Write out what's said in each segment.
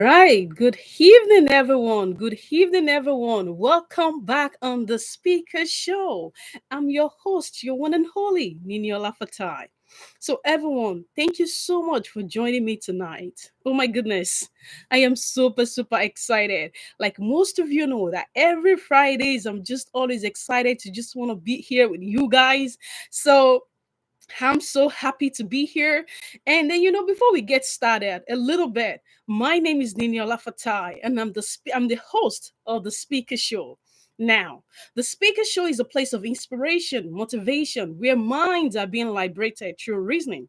Right. Good evening, everyone. Good evening, everyone. Welcome back on the Speaker Show. I'm your host, your one and holy, Niniola Fatai. So, everyone, thank you so much for joining me tonight. Oh my goodness, I am super, super excited. Like most of you know that every Fridays, I'm just always excited to just want to be here with you guys. So, I'm so happy to be here. And then, before we get started, a little bit, my name is Niniola Fatai, and I'm the host of the Speaker Show. Now, the Speaker Show is a place of inspiration, motivation, where minds are being liberated through reasoning.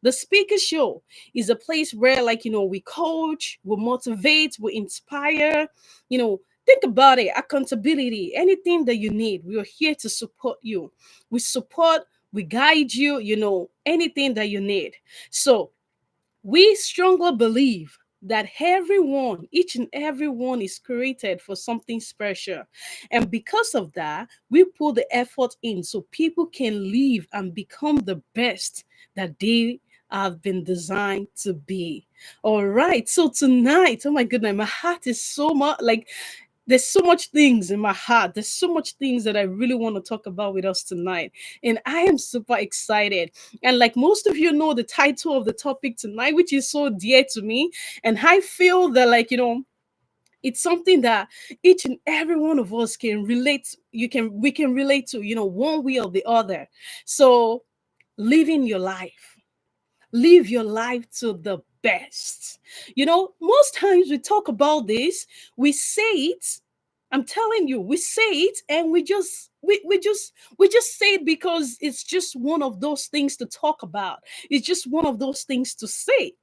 The Speaker Show is a place where, we coach, we motivate, we inspire. Think about it, accountability, anything that you need. We are here to support you. We support, we guide you, anything that you need. So, we strongly believe that everyone, each and every one is created for something special. And because of that, we put the effort in so people can live and become the best that they have been designed to be. All right. So tonight, oh my goodness, my heart is so much like there's so much things in my heart. There's so much things that I really want to talk about with us tonight. And I am super excited. And like most of you know the title of the topic tonight, which is so dear to me. And I feel that it's something that each and every one of us can relate. We can relate to, one way or the other. So living your life. Live your life to the best. Most times we talk about this, we say it. I'm telling you, we say it and we just say it because it's just one of those things to talk about. It's just one of those things to say.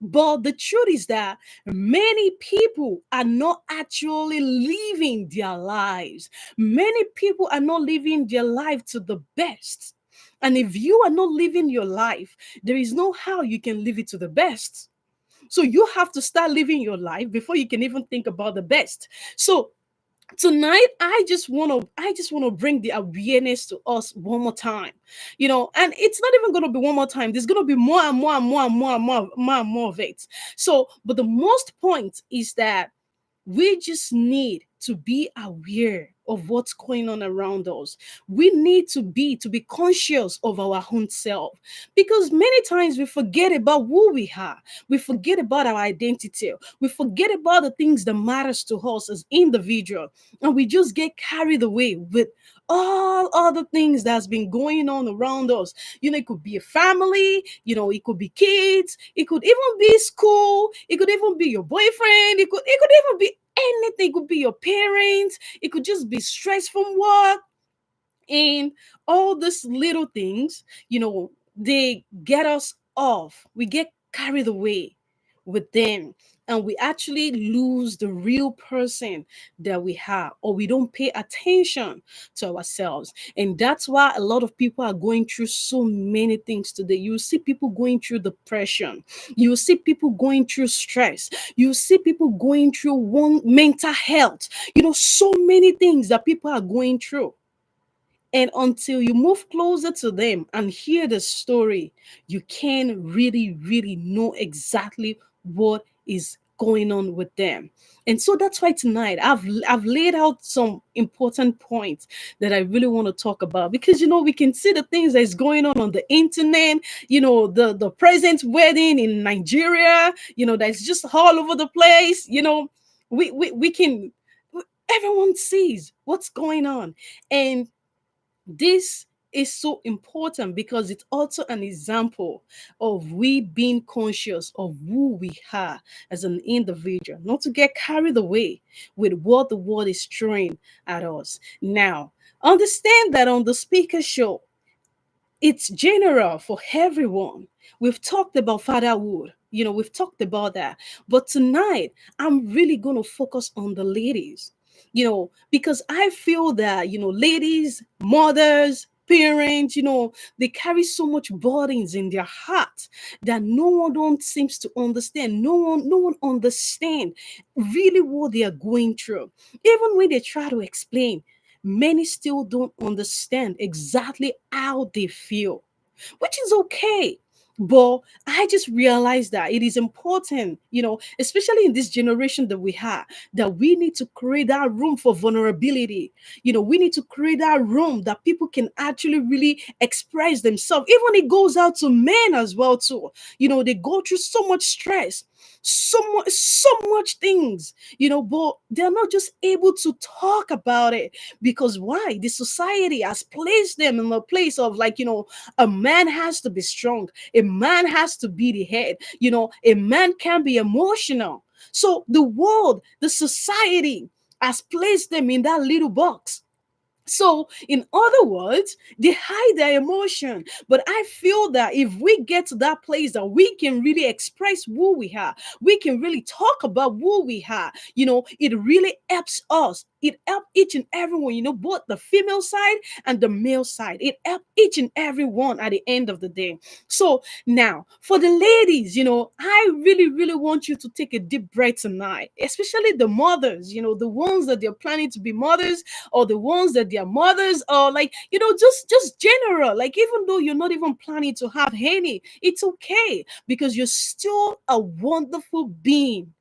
But the truth is that many people are not actually living their lives. Many people are not living their life to the best. And if you are not living your life, there is no how you can live it to the best. So you have to start living your life before you can even think about the best. So tonight I just want to bring the awareness to us one more time, and it's not even going to be one more time. There's going to be more and more and more and more and more of it. So but the most point is that we just need to be aware of what's going on around us. We need to be conscious of our own self, because many times we forget about who we are. We forget about our identity. We forget about the things that matters to us as individual, and we just get carried away with all other things that's been going on around us. It could be a family, it could be kids, it could even be school, it could even be your boyfriend, it could even be anything. It could be your parents, it could just be stress from work, and all these little things, they get us off. We get carried away with them, and we actually lose the real person that we have, or we don't pay attention to ourselves. And that's why a lot of people are going through so many things today. You see people going through depression, you see people going through stress, you see people going through one mental health, so many things that people are going through. And until you move closer to them and hear the story, you can really, really know exactly what is going on with them. And so that's why tonight I've laid out some important points that I really want to talk about, because we can see the things that is going on the internet, the present wedding in Nigeria, that's just all over the place, we can everyone sees what's going on. And this is so important because it's also an example of we being conscious of who we are as an individual, not to get carried away with what the world is throwing at us. Now, understand that on the speaker show, it's general for everyone. We've talked about fatherhood, we've talked about that. But tonight, I'm really going to focus on the ladies, because I feel that, ladies, mothers, parents, they carry so much burdens in their heart that no one don't seems to understand. No one understand really what they are going through. Even when they try to explain, many still don't understand exactly how they feel, which is okay. But I just realized that it is important, especially in this generation that we have, that we need to create that room for vulnerability. We need to create that room that people can actually really express themselves. Even it goes out to men as well too. They go through so much stress, so much things, but they're not just able to talk about it. Because why? The society has placed them in a place of, like, a man has to be strong, a man has to be the head, a man can be emotional. So the world, the society has placed them in that little box. So, in other words, they hide their emotion. But I feel that if we get to that place that we can really express who we are, we can really talk about who we are, it really helps us. It helps each and everyone, both the female side and the male side. It helps each and every one at the end of the day. So, now for the ladies, I really, really want you to take a deep breath tonight, especially the mothers, the ones that they're planning to be mothers, or the ones that their mothers, or, like, just general, like, even though you're not even planning to have any, it's okay, because you're still a wonderful being.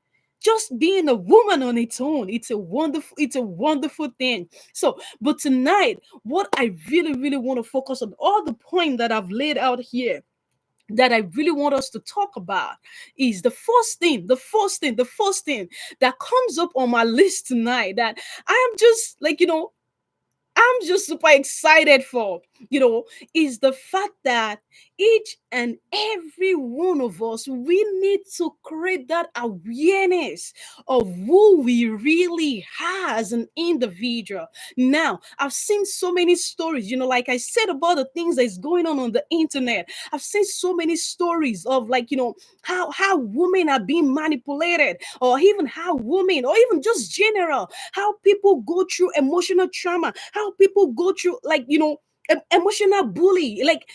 Just being a woman on its own, it's a wonderful thing. So, but tonight, what I really, really want to focus on, all the point that I've laid out here, that I really want us to talk about, is the first thing that comes up on my list tonight, that I am just like, I'm just super excited for, is the fact that each and every one of us, we need to create that awareness of who we really are as an individual. Now, I've seen so many stories, like I said, about the things that is going on the internet. I've seen so many stories of, like, how women are being manipulated, or even how women, or even just general, how people go through emotional trauma, how people go through, like, emotional bully, like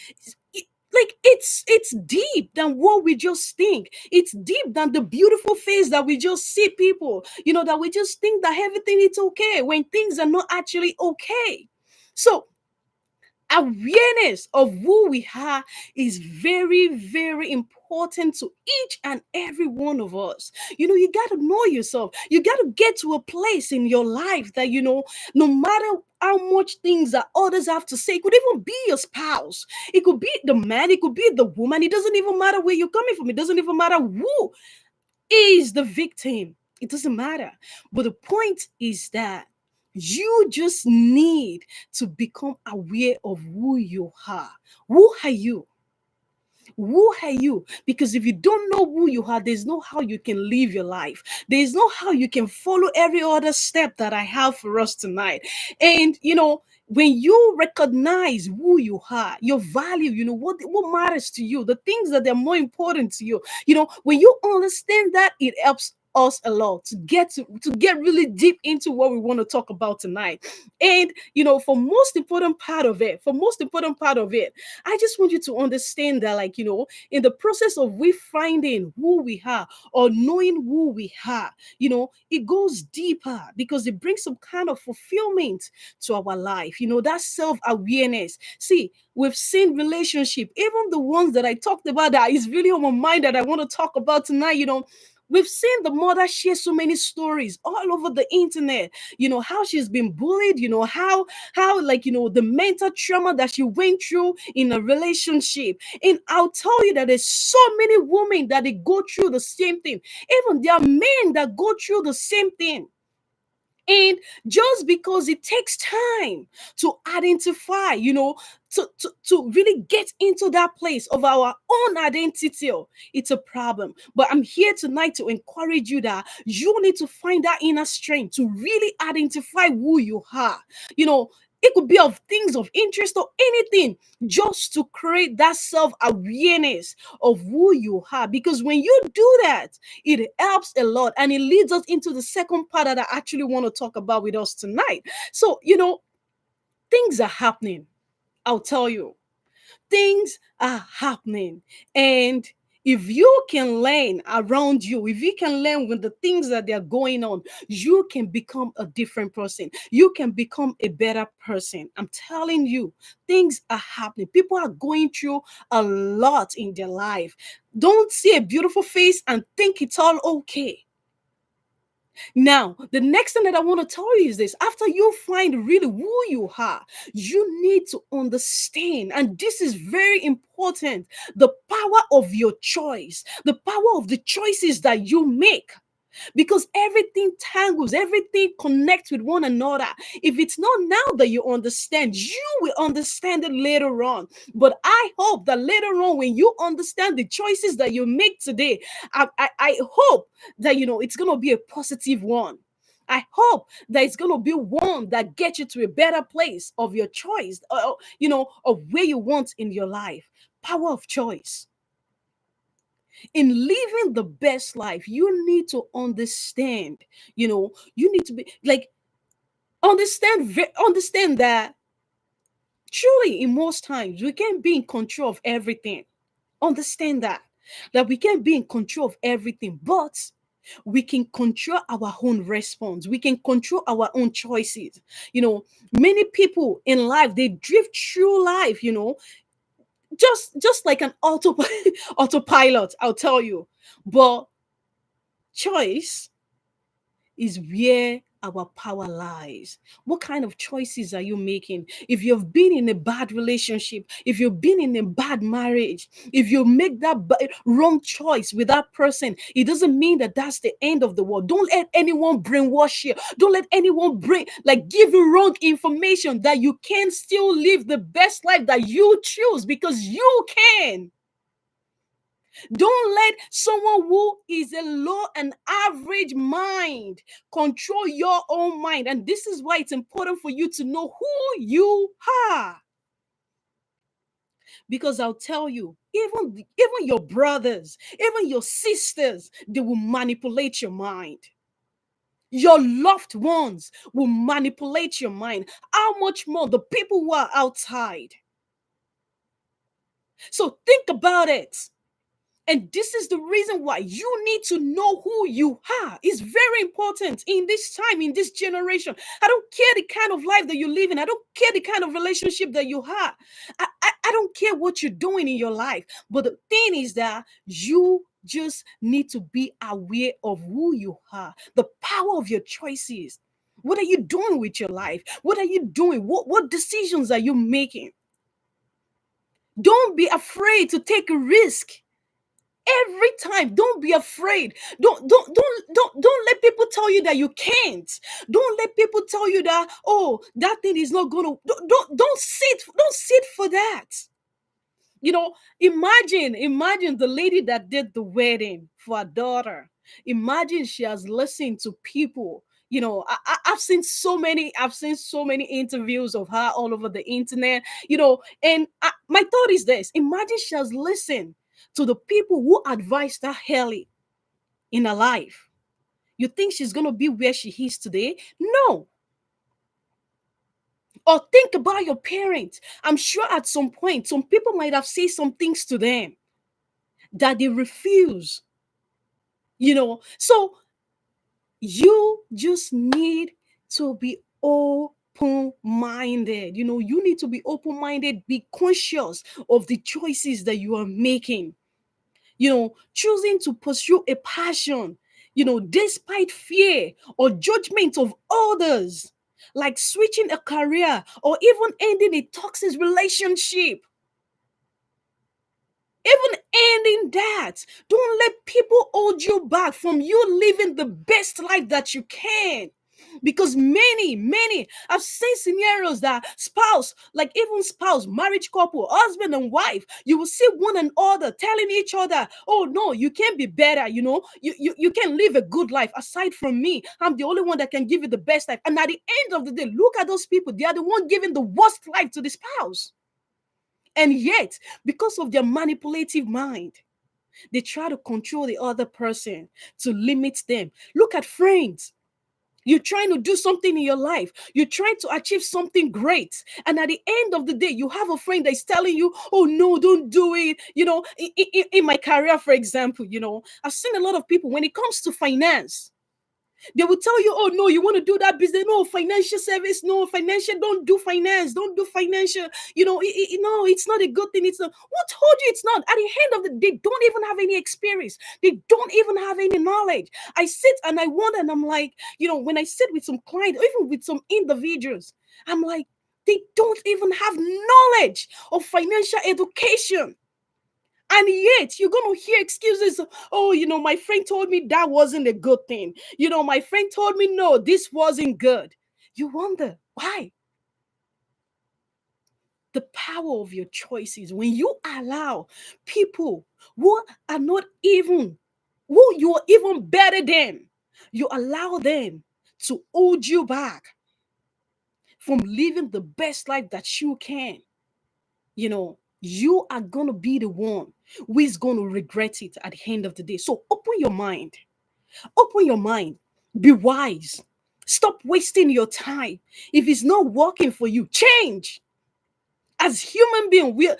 it's deep than what we just think. It's deep than the beautiful face that we just see people, that we just think that everything is okay when things are not actually okay. So, awareness of who we are is very, very important to each and every one of us. You got to know yourself. You got to get to a place in your life that, no matter how much things that others have to say, it could even be your spouse, it could be the man, it could be the woman. It doesn't even matter where you're coming from, it doesn't even matter who is the victim. It doesn't matter. But the point is that you just need to become aware of who you are. Who are you? Who are you? Because if you don't know who you are, there's no how you can live your life. There's no how you can follow every other step that I have for us tonight. And when you recognize who you are, your value, what matters to you, the things that are more important to you, when you understand that, it helps us a lot to get really deep into what we want to talk about tonight. And for most important part of it, I just want you to understand that, like, in the process of we finding who we are, or knowing who we are, it goes deeper, because it brings some kind of fulfillment to our life. That self-awareness. See, we've seen relationship, even the ones that I talked about that is really on my mind that I want to talk about tonight. We've seen the mother share so many stories all over the internet, how she's been bullied, how, like, the mental trauma that she went through in a relationship. And I'll tell you that there's so many women that they go through the same thing. Even there are men that go through the same thing. And just because it takes time to identify, to really get into that place of our own identity, it's a problem. But I'm here tonight to encourage you that you need to find that inner strength to really identify who you are. It could be of things of interest or anything, just to create that self awareness of who you are. Because when you do that, it helps a lot, and it leads us into the second part that I actually want to talk about with us tonight. So, things are happening. I'll tell you, things are happening. And If you can learn around you, if you can learn with the things that are going on, you can become a different person. You can become a better person. I'm telling you, things are happening. People are going through a lot in their life. Don't see a beautiful face and think it's all okay. Now, the next thing that I want to tell you is this: after you find really who you are, you need to understand, and this is very important, the power of your choice, the power of the choices that you make, because everything tangles, everything connects with one another. If it's not now that you understand, you will understand it later on. But I hope that later on, when you understand the choices that you make today, I hope that it's gonna be a positive one. I hope that it's gonna be one that gets you to a better place of your choice, of where you want in your life. Power of choice. In living the best life, you need to understand, you need to be like, understand that truly in most times we can't be in control of everything. Understand that we can't be in control of everything, but we can control our own response. We can control our own choices. Many people in life, they drift through life, just like an autopilot, I'll tell you. But choice is where our power lies. What kind of choices are you making? If you've been in a bad relationship, if you've been in a bad marriage, if you make that wrong choice with that person, it doesn't mean that that's the end of the world. Don't let anyone brainwash you. Don't let anyone give you wrong information that you can still live the best life that you choose, because you can. Don't let someone who is a low and average mind control your own mind. And this is why it's important for you to know who you are. Because I'll tell you, even your brothers, even your sisters, they will manipulate your mind. Your loved ones will manipulate your mind. How much more the people who are outside? So think about it. And this is the reason why you need to know who you are. It's very important in this time, in this generation. I don't care the kind of life that you live in. I don't care the kind of relationship that you have. I don't care what you're doing in your life. But the thing is that you just need to be aware of who you are, the power of your choices. What are you doing with your life? What are you doing? What decisions are you making? Don't be afraid to take a risk. Every time, don't be afraid. Don't let people tell you that you can't. Don't let people tell you that, oh, that thing is not gonna. Don't sit for that. Imagine the lady that did the wedding for her daughter. Imagine she has listened to people. I've seen so many interviews of her all over the internet. And my thought is this: imagine she has listened to the people who advised her early in her life. You think she's gonna be where she is today? No. Or think about your parents. I'm sure at some point, some people might have said some things to them that they refuse. So you just need to be open-minded. You need to be open-minded, be conscious of the choices that you are making. Choosing to pursue a passion, despite fear or judgment of others, like switching a career or even ending a toxic relationship. Even ending that, don't let people hold you back from you living the best life that you can. Because many I've seen scenarios that spouse, marriage couple, husband and wife, you will see one another telling each other, oh no, you can be better, you can live a good life aside from me. I'm the only one that can give you the best life. And at the end of the day, look at those people, they are the one giving the worst life to the spouse. And yet, because of their manipulative mind, they try to control the other person to limit them. Look at friends. You're trying to do something in your life. You're trying to achieve something great. And at the end of the day, you have a friend that's telling you, oh, no, don't do it. In my career, for example, I've seen a lot of people when it comes to finance. They will tell you, oh no, you want to do that business? No, financial service, no, financial, don't do finance, don't do financial. No, it's not a good thing. It's not. Who told you it's not? At the end of the day, they don't even have any experience. They don't even have any knowledge. I sit and I wonder, and I'm like, when I sit with some clients, or even with some individuals, I'm like, they don't even have knowledge of financial education. And yet, you're going to hear excuses. Oh, my friend told me that wasn't a good thing. My friend told me, no, this wasn't good. You wonder why? The power of your choices. When you allow people who are not even, who you are even better than, you allow them to hold you back from living the best life that you can. You are going to be the one who is going to regret it at the end of the day. So open your mind. Open your mind. Be wise. Stop wasting your time. If it's not working for you, change. As human beings,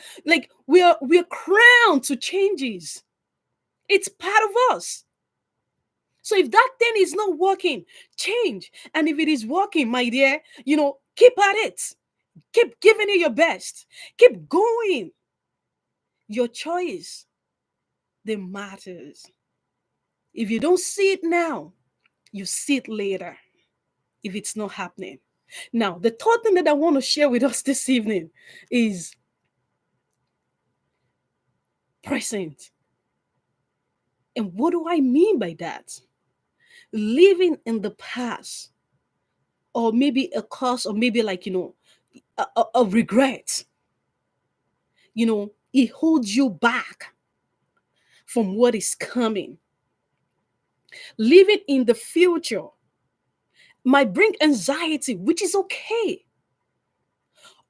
we're crowned to changes. It's part of us. So if that thing is not working, change. And if it is working, my dear, keep at it. Keep giving it your best. Keep going. Your choice, that matters. If you don't see it now, you see it later if it's not happening. Now, the third thing that I want to share with us this evening is present. And what do I mean by that? Living in the past, or maybe a cause, or maybe a regret, it holds you back from what is coming. Living in the future might bring anxiety, which is okay.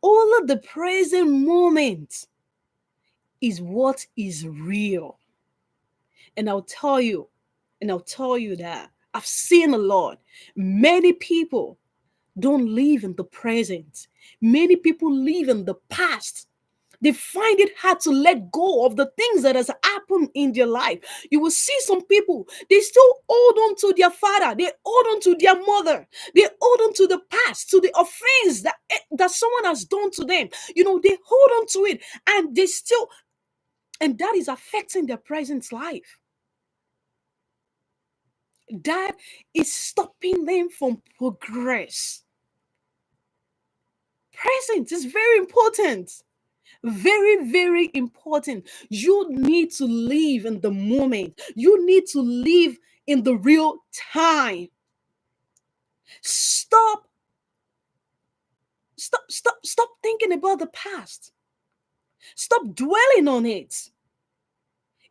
All of the present moment is what is real. And I'll tell you that I've seen a lot. Many people don't live in the present. Many people live in the past. They find it hard to let go of the things that has happened in their life. You will see some people, they still hold on to their father, they hold on to their mother, they hold on to the past, to the offense that someone has done to them. They hold on to it, and and that is affecting their present life. That is stopping them from progress. Present is very important. Very, very important. You need to live in the moment. You need to live in the real time. Stop, stop thinking about the past. Stop dwelling on it.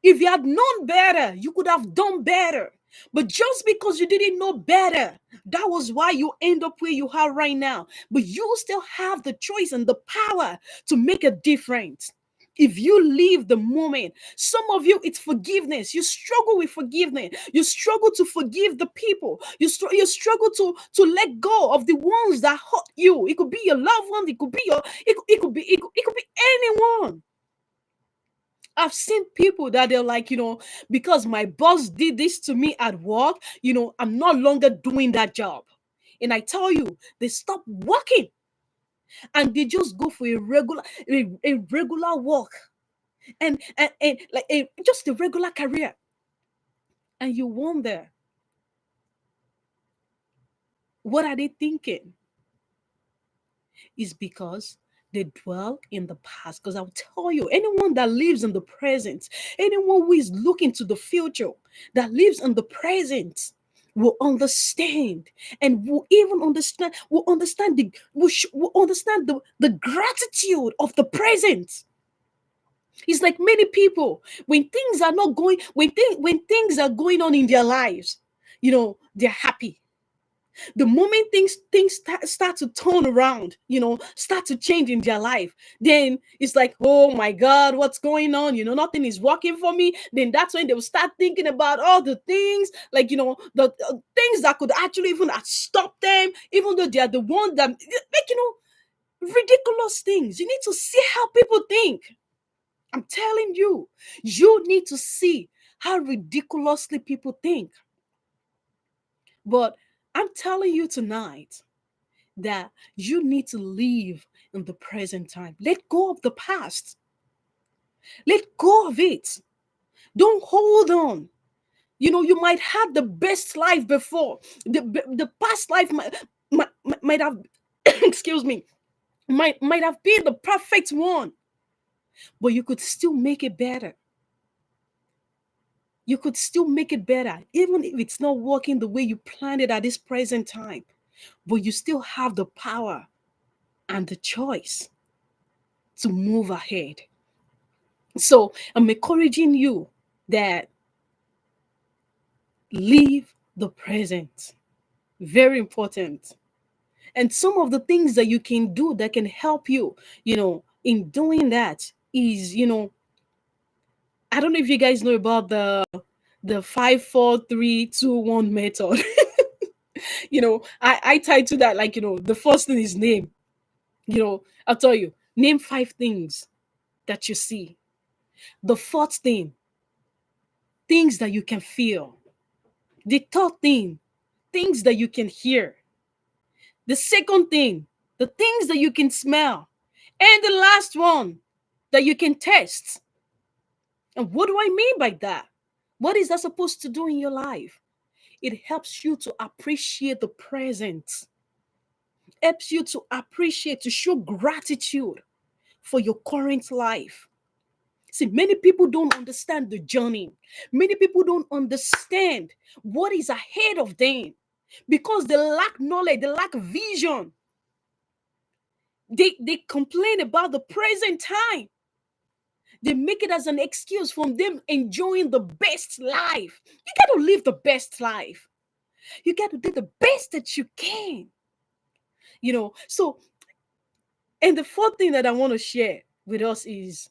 If you had known better, you could have done better. But just because you didn't know better, that was why you end up where you are right now. But you still have the choice and the power to make a difference. If you leave the moment, some of you, it's forgiveness. You struggle with forgiveness. You struggle to forgive the people. You struggle to let go of the ones that hurt you. It could be your loved one. It could be it could be anyone. I've seen people that they're like, because my boss did this to me at work, I'm no longer doing that job. And I tell you, they stop working and they just go for a regular work and like just a regular career. And you wonder, what are they thinking? Is because they dwell in the past. Because I'll tell you, anyone that lives in the present, anyone who is looking to the future, that lives in the present, will understand and will understand will understand the gratitude of the present. It's like many people, when things are not going, when things are going on in their lives, they're happy. The moment things start to turn around, start to change in their life, then it's like, oh my God, what's going on? Nothing is working for me. Then that's when they will start thinking about all the things, like, the things that could actually even stop them, even though they are the one that, like, ridiculous things. You need to see how people think. I'm telling you, you need to see how ridiculously people think. But I'm telling you tonight that you need to live in the present time. Let go of the past. Let go of it. Don't hold on. You might have the best life before. The past life might have, excuse me, might have been the perfect one, but you could still make it better. You could still make it better, even if it's not working the way you planned it at this present time. But you still have the power and the choice to move ahead. So I'm encouraging you that live the present. Very important. And some of the things that you can do that can help you, in doing that is, I don't know if you guys know about the 5 4 3 2 1 method. I tied to that, like, the first thing is name. I'll tell you, name 5 things that you see. The fourth thing, things that you can feel. The third thing, things that you can hear. The second thing, the things that you can smell. And the last one, that you can taste. And what do I mean by that? What is that supposed to do in your life? It helps you to appreciate the present, helps you to appreciate, to show gratitude for your current life. See, many people don't understand the journey. Many people don't understand what is ahead of them because they lack knowledge, they lack vision. They complain about the present time. They make it as an excuse from them enjoying the best life. You got to live the best life. You got to do the best that you can. So, and the fourth thing that I want to share with us is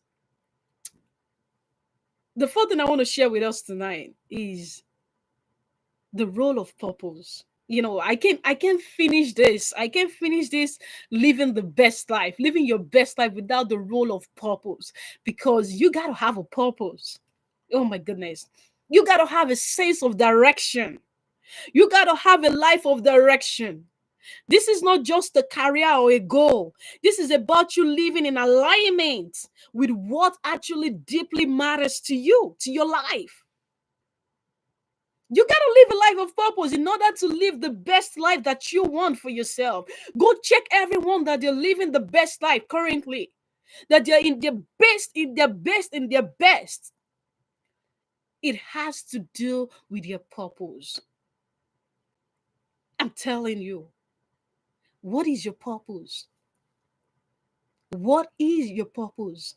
the fourth thing I want to share with us tonight is the role of purpose. I can finish this. I can finish this living the best life, living your best life without the role of purpose, because you got to have a purpose. Oh my goodness. You got to have a sense of direction. You got to have a life of direction. This is not just a career or a goal. This is about you living in alignment with what actually deeply matters to you, to your life. You got to live a life of purpose in order to live the best life that you want for yourself. Go check everyone that they're living the best life currently, that they're in their best, in their best, in their best. It has to do with your purpose. I'm telling you, what is your purpose? What is your purpose?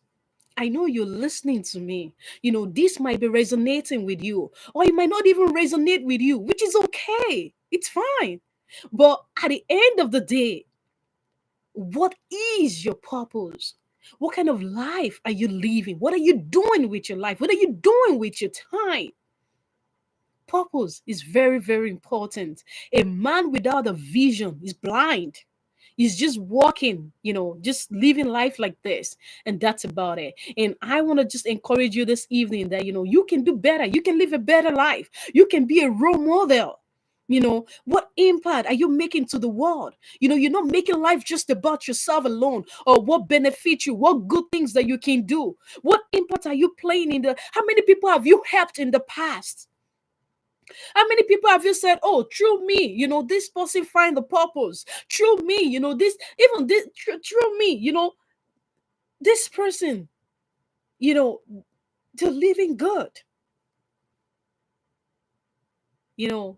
I know you're listening to me. This might be resonating with you, or it might not even resonate with you, which is okay. It's fine. But at the end of the day, what is your purpose? What kind of life are you living? What are you doing with your life? What are you doing with your time? Purpose is very, very important. A man without a vision is blind. He's just walking, just living life like this. And that's about it. And I want to just encourage you this evening that, you can do better. You can live a better life. You can be a role model. What impact are you making to the world? You're not making life just about yourself alone, or what benefits you, what good things that you can do. What impact are you playing how many people have you helped in the past? How many people have you said, oh, through me, this person find the purpose. Through me, this, even this, through me, this person, you know, they're living good. You know,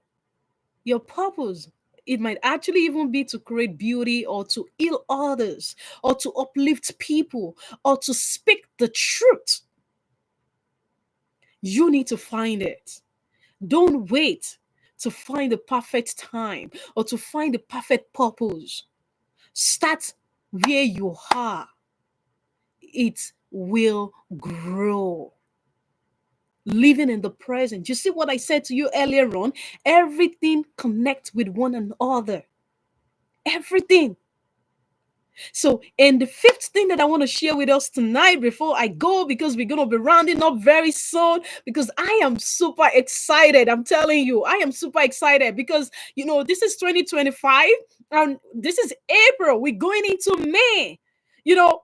your purpose, it might actually even be to create beauty or to heal others or to uplift people or to speak the truth. You need to find it. Don't wait to find the perfect time or to find the perfect purpose. Start where you are. It will grow. Living in the present. You see what I said to you earlier on? Everything connects with one another. Everything. So, and the fifth thing that I want to share with us tonight before I go, because we're going to be rounding up very soon, because I am super excited. I'm telling you, I am super excited because, this is 2025 and this is April. We're going into May. You know,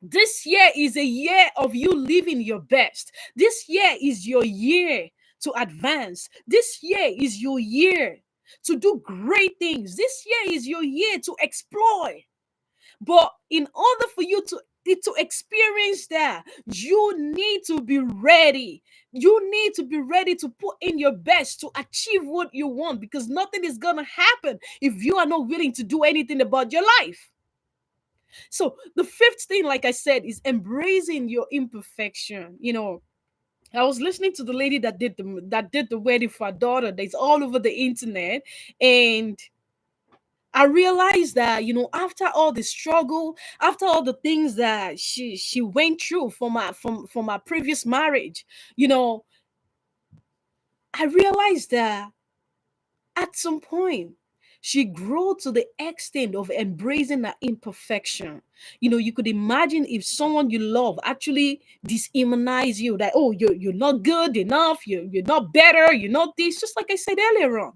this year is a year of you living your best. This year is your year to advance. This year is your year to do great things. This year is your year to explore. But in order for you to experience that, you need to be ready. You need to be ready to put in your best to achieve what you want, because nothing is going to happen if you are not willing to do anything about your life. So the fifth thing, like I said, is embracing your imperfection. I was listening to the lady that did the wedding for her daughter. That's all over the internet, and I realized that, after all the struggle, after all the things that she went through from my previous marriage, you know, I realized that at some point she grew to the extent of embracing her imperfection. You could imagine if someone you love actually dehumanize you, that, oh, you're not good enough, you're not better, you're not this, just like I said earlier on.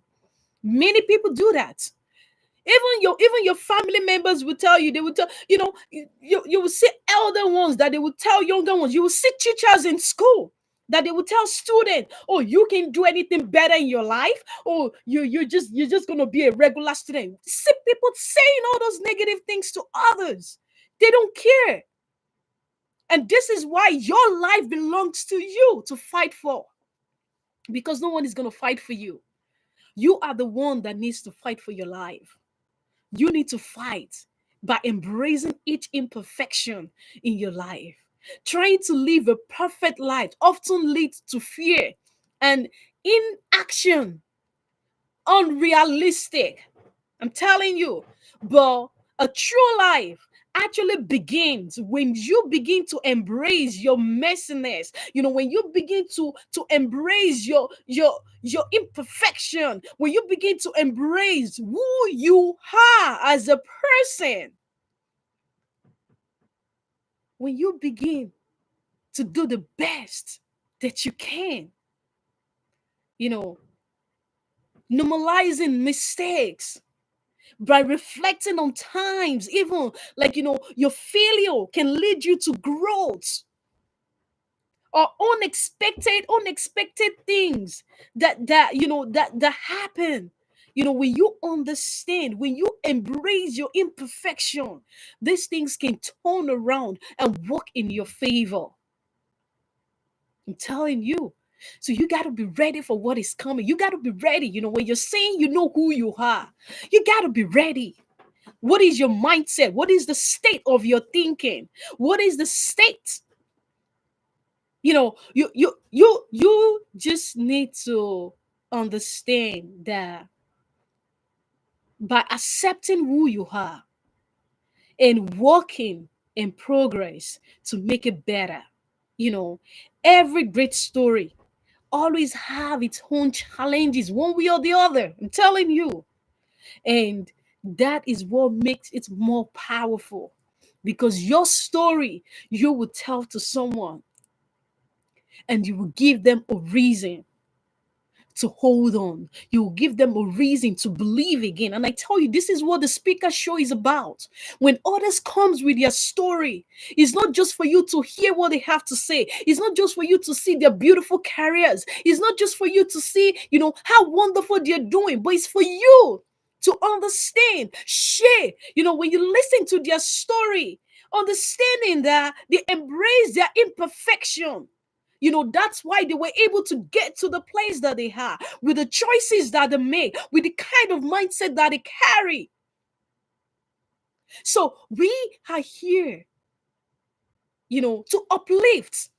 Many people do that. Even your family members will tell you. They will tell, you will see elder ones that they will tell younger ones. You will see teachers in school that they will tell students, oh, you can do anything better in your life. Oh, you're just gonna be a regular student. See people saying all those negative things to others. They don't care. And this is why your life belongs to you to fight for. Because no one is gonna fight for you. You are the one that needs to fight for your life. You need to fight by embracing each imperfection in your life. Trying to live a perfect life often leads to fear and inaction, unrealistic. I'm telling you. But a true life actually begins when you begin to embrace your messiness. When you begin to embrace your imperfection, when you begin to embrace who you are as a person, when you begin to do the best that you can, you know normalizing mistakes by reflecting on times, even like, your failure can lead you to growth, or unexpected things that happen. When you understand, when you embrace your imperfection, these things can turn around and work in your favor. I'm telling you. So you got to be ready for what is coming. You got to be ready. When you're saying you know who you are, you got to be ready. What is your mindset? What is the state of your thinking? What is the state? You just need to understand that by accepting who you are and working in progress to make it better. You know, every great story always have its own challenges, one way or the other. I'm telling you. And that is what makes it more powerful, because your story you will tell to someone, and you will give them a reason to hold on. You will give them a reason to believe again. And I tell you, this is what the speaker show is about. When others comes with their story, it's not just for you to hear what they have to say. It's not just for you to see their beautiful careers. It's not just for you to see, how wonderful they're doing, but it's for you to understand, share. When you listen to their story, understanding that they embrace their imperfection. That's why they were able to get to the place that they are, with the choices that they make, with the kind of mindset that they carry. So we are here, to uplift,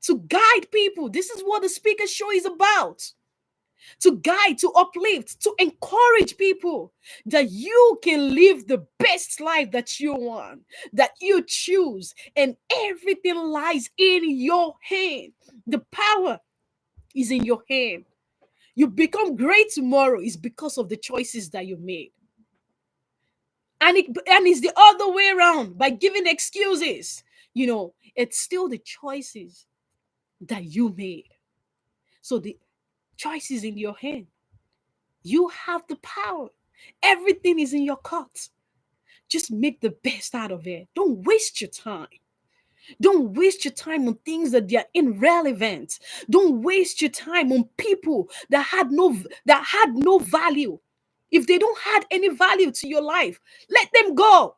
to guide people. This is what the speaker show is about. to guide, to uplift, to encourage people that you can live the best life that you want, that you choose, and everything lies in your hand. The power is in your hand. You become great tomorrow is because of the choices that you made. And it's the other way around by giving excuses. It's still the choices that you made. So the choice is in your hand. You have the power. Everything is in your court. Just make the best out of it. Don't waste your time. Don't waste your time on things that they are irrelevant. Don't waste your time on people that had no value. If they don't add any value to your life, let them go.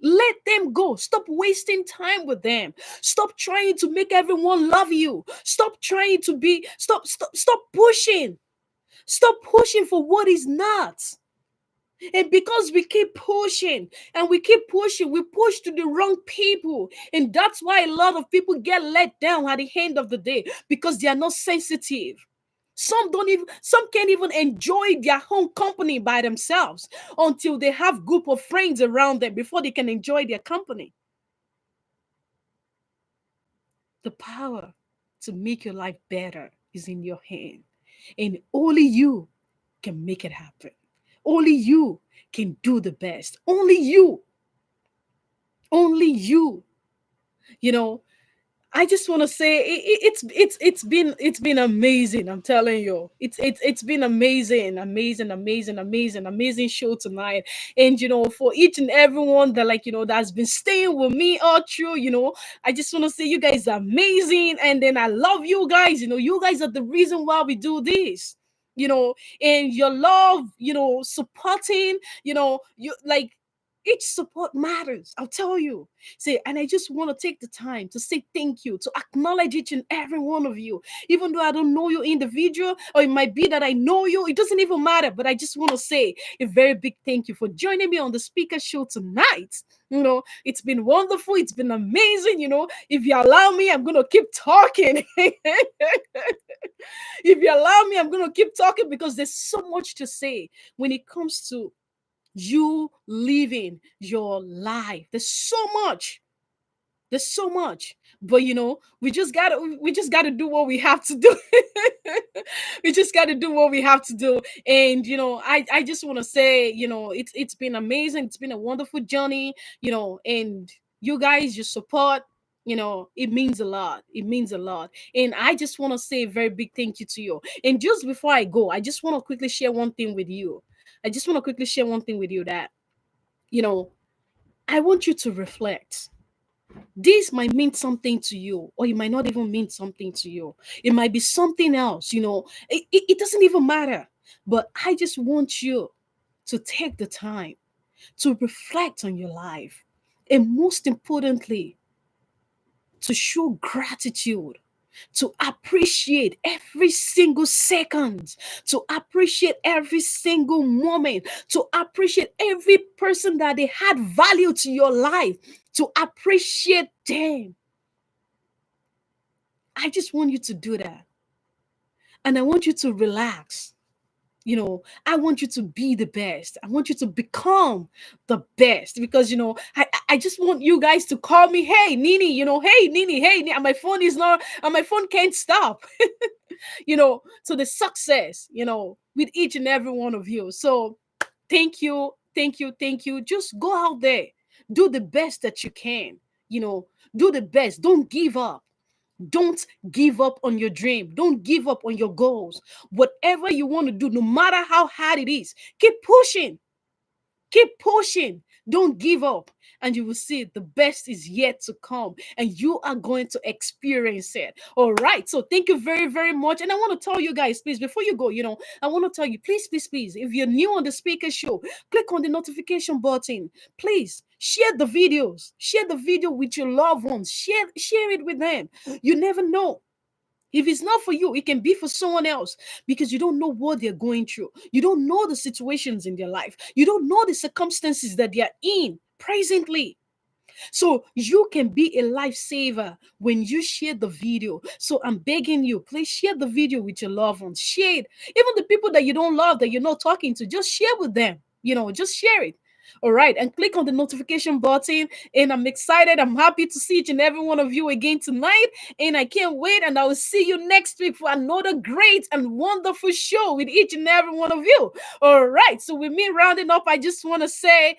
Let them go. Stop wasting time with them. Stop trying to make everyone love you. Stop trying to be stop pushing. Stop pushing for what is not. And because we keep pushing and we keep pushing, we push to the wrong people. And that's why a lot of people get let down at the end of the day because they are not sensitive. Some can't even enjoy their home company by themselves until they have group of friends around them before they can enjoy their company. The power to make your life better is in your hand. And only you can make it happen. Only you can do the best. Only you. Only you. You know, I just want to say it's been amazing. I'm telling you, it's been amazing, amazing, amazing, amazing, amazing show tonight. And for each and everyone that that's been staying with me all through, I just want to say you guys are amazing, and then I love you guys. You guys are the reason why we do this. And your love, supporting, you like each support matters. I'll tell you. Say, and I just want to take the time to say thank you, to acknowledge each and every one of you, even though I don't know you individual, or it might be that I know you. It doesn't even matter. But I just want to say a very big thank you for joining me on the speaker show tonight. It's been wonderful. It's been amazing. If you allow me, I'm gonna keep talking. If you allow me, I'm gonna keep talking because there's so much to say when it comes to you living your life. There's so much. There's so much. But we just gotta do what we have to do. We just gotta do what we have to do. And I just want to say, it's been amazing. It's been a wonderful journey, and you guys, your support, it means a lot. It means a lot. And I just want to say a very big thank you to you. And just before I go, I just want to quickly share one thing with you. I just want to quickly share one thing with you that, you know, I want you to reflect. This might mean something to you, or it might not even mean something to you. It might be something else, it doesn't even matter. But I just want you to take the time to reflect on your life. And most importantly, to show gratitude, to appreciate every single second, to appreciate every single moment, to appreciate every person that they had value to your life, to appreciate them. I just want you to do that. And I want you to relax. I want you to be the best. I want you to become the best because I just want you guys to call me, hey Nini, hey Nini, hey Nini. And my phone is not, and my phone can't stop. So the success, with each and every one of you. So thank you, thank you, thank you. Just go out there, do the best that you can. Do the best. Don't give up. Don't give up on your dream. Don't give up on your goals. Whatever you want to do, no matter how hard it is, keep pushing. Keep pushing. Don't give up. And you will see the best is yet to come. And you are going to experience it. All right. So thank you very, very much. And I want to tell you guys, please, before you go, I want to tell you, please, please, please, if you're new on the speaker show, click on the notification button. Please share the videos. Share the video with your loved ones. Share it with them. You never know. If it's not for you, it can be for someone else because you don't know what they're going through. You don't know the situations in their life. You don't know the circumstances that they are in presently. So you can be a lifesaver when you share the video. So I'm begging you, please share the video with your loved ones. Share it. Even the people that you don't love, that you're not talking to, just share with them. Just share it. All right. And click on the notification button. And I'm excited. I'm happy to see each and every one of you again tonight. And I can't wait. And I will see you next week for another great and wonderful show with each and every one of you. All right. So with me rounding up, I just want to say,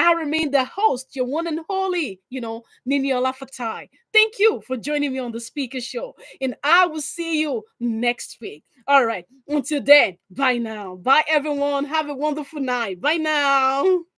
I remain the host, your one and holy, Niniola Fatai. Thank you for joining me on the speaker show. And I will see you next week. All right. Until then, bye now. Bye, everyone. Have a wonderful night. Bye now.